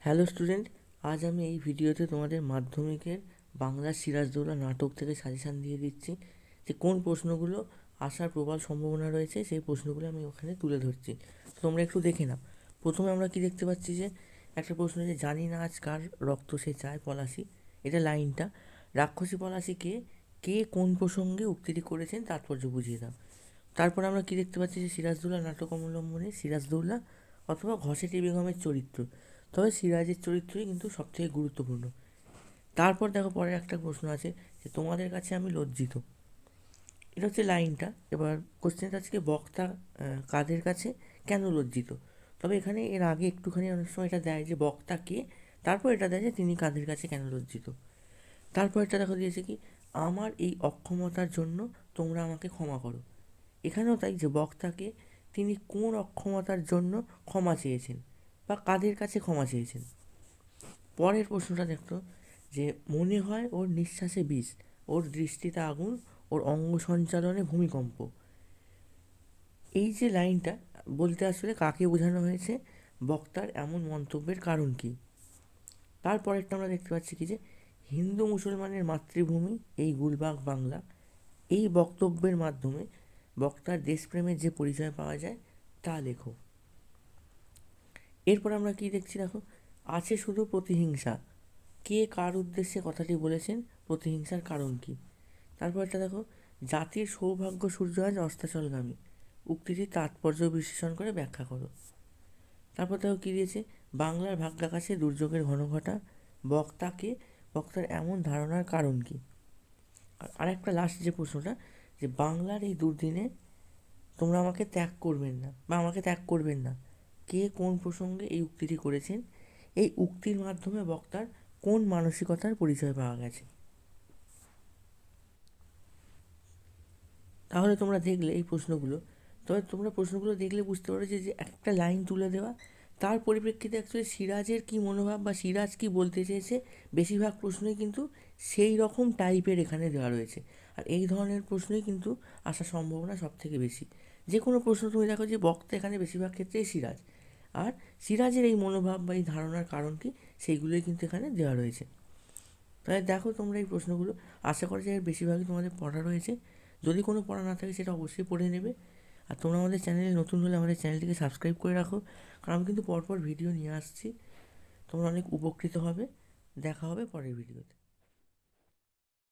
Hello student, আজ আমি এই ভিডিওতে তোমাদের মাধ্যমিকের বাংলা সিরাজদৌল্লা নাটক থেকে সাজেশান দিয়ে দিচ্ছি যে কোন প্রশ্নগুলো আসার প্রবল সম্ভাবনা রয়েছে। সেই প্রশ্নগুলো আমি ওখানে তুলে ধরছি, তো তোমরা একটু দেখে নাও। প্রথমে আমরা কি দেখতে পাচ্ছি যে একটা প্রশ্ন, যে জানি না আজ কার রক্ত সে চায় পলাশি। এটা লাইনটা। রাক্ষসী পলাশিকে কে কোন প্রসঙ্গে উক্তিটি করেছেন তাৎপর্য বুঝিয়ে দাও। তারপর আমরা কি দেখতে পাচ্ছি যে সিরাজদৌল্লা নাটক অবলম্বনে সিরাজদৌল্লা অথবা ঘসেটি বেগমের চরিত্র, তবে সিরাজের চরিত্রই কিন্তু সবথেকে গুরুত্বপূর্ণ। তারপর দেখো, পরের একটা প্রশ্ন আছে যে তোমাদের কাছে আমি লজ্জিত। এটা হচ্ছে লাইনটা। এবার কোশ্চেনটা আজকে বক্তা কাদের কাছে কেন লজ্জিত। তবে এখানে এর আগে একটুখানি অনেক সময় এটা দেয় যে বক্তা কে, তারপর এটা দেয় যে তিনি কাদের কাছে কেন লজ্জিত। তারপর এটা দেখো দিয়েছে কি, আমার এই অক্ষমতার জন্য তোমরা আমাকে ক্ষমা করো। এখানেও তাই, যে বক্তাকে তিনি কোন অক্ষমতার জন্য ক্ষমা চেয়েছেন বা কাদের কাছে ক্ষমা চেয়েছেন। পরের প্রশ্নটা দেখতো যে মনে হয় ওর নিঃশ্বাসে বিষ, ওর দৃষ্টিতে আগুন, ওর অঙ্গ সঞ্চালনে ভূমিকম্প। এই যে লাইনটা বলতে আসলে কাকে বোঝানো হয়েছে, বক্তার এমন মন্তব্যের কারণ কি। তারপরেরটা আমরা দেখতে পাচ্ছি কি, যে হিন্দু মুসলমানের মাতৃভূমি এই গুলবাগ বাংলা। এই বক্তব্যের মাধ্যমে বক্তার দেশপ্রেমের যে পরিচয় পাওয়া যায় তা লেখো। এরপর আমরা কি দেখছি দেখো, আছে শুধু প্রতিহিংসা, কে কার উদ্দেশ্যে কথাটি বলেছেন, প্রতিহিংসার কারণ কি। তারপর একটা দেখো, জাতির সৌভাগ্য সূর্য আজ অস্তাচলগামী, উক্তিটির তাৎপর্য বিশ্লেষণ করে ব্যাখ্যা করো। তারপর দেখো কী দিয়েছে, বাংলার ভাগ্যাকাশে দুর্যোগের ঘনঘটা, বক্তাকে, বক্তার এমন ধারণার কারণ কি। আর একটা লাস্ট যে প্রশ্নটা, যে বাংলার এই দুর্দিনে তোমরা আমাকে ত্যাগ করবেন না বা আমাকে ত্যাগ করবেন না, কে কোন প্রসঙ্গে এই উক্তিটি করেছেন, এই উক্তির মাধ্যমে বক্তার কোন মানসিকতার পরিচয় পাওয়া গেছে। তাহলে তোমরা দেখলে এই প্রশ্নগুলো, তবে তোমরা প্রশ্নগুলো দেখলে বুঝতে পারো যে একটা লাইন তুলে দেওয়া, তার পরিপ্রেক্ষিতে অ্যাকচুয়ালি সিরাজের কী মনোভাব বা সিরাজ কী বলতে চেয়েছে, বেশিরভাগ প্রশ্নই কিন্তু সেই রকম টাইপের এখানে দেওয়া রয়েছে। আর এই ধরনের প্রশ্নই কিন্তু আসার সম্ভাবনা সব থেকে বেশি। যে কোনো প্রশ্ন তুমি দেখো যে বক্তা এখানে বেশিরভাগ ক্ষেত্রেই সিরাজ, আর সিরাজের এই মনোভাব বা এই ধারণার কারণ কি, সেইগুলোই কিন্তু এখানে দেওয়া রয়েছে। তাহলে দেখো তোমরা এই প্রশ্নগুলো, আশা করি যে এর বেশিরভাগই তোমাদের পড়া রয়েছে। যদি কোনো পড়া না থাকে সেটা অবশ্যই পড়ে নেবে। আর তোমরা আমাদের চ্যানেলে নতুন হলে আমাদের চ্যানেলটিকে সাবস্ক্রাইব করে রাখো, কারণ আমি কিন্তু পরপর ভিডিও নিয়ে আসছি। তোমরা অনেক উপকৃত হবে। দেখা হবে পরের ভিডিওতে।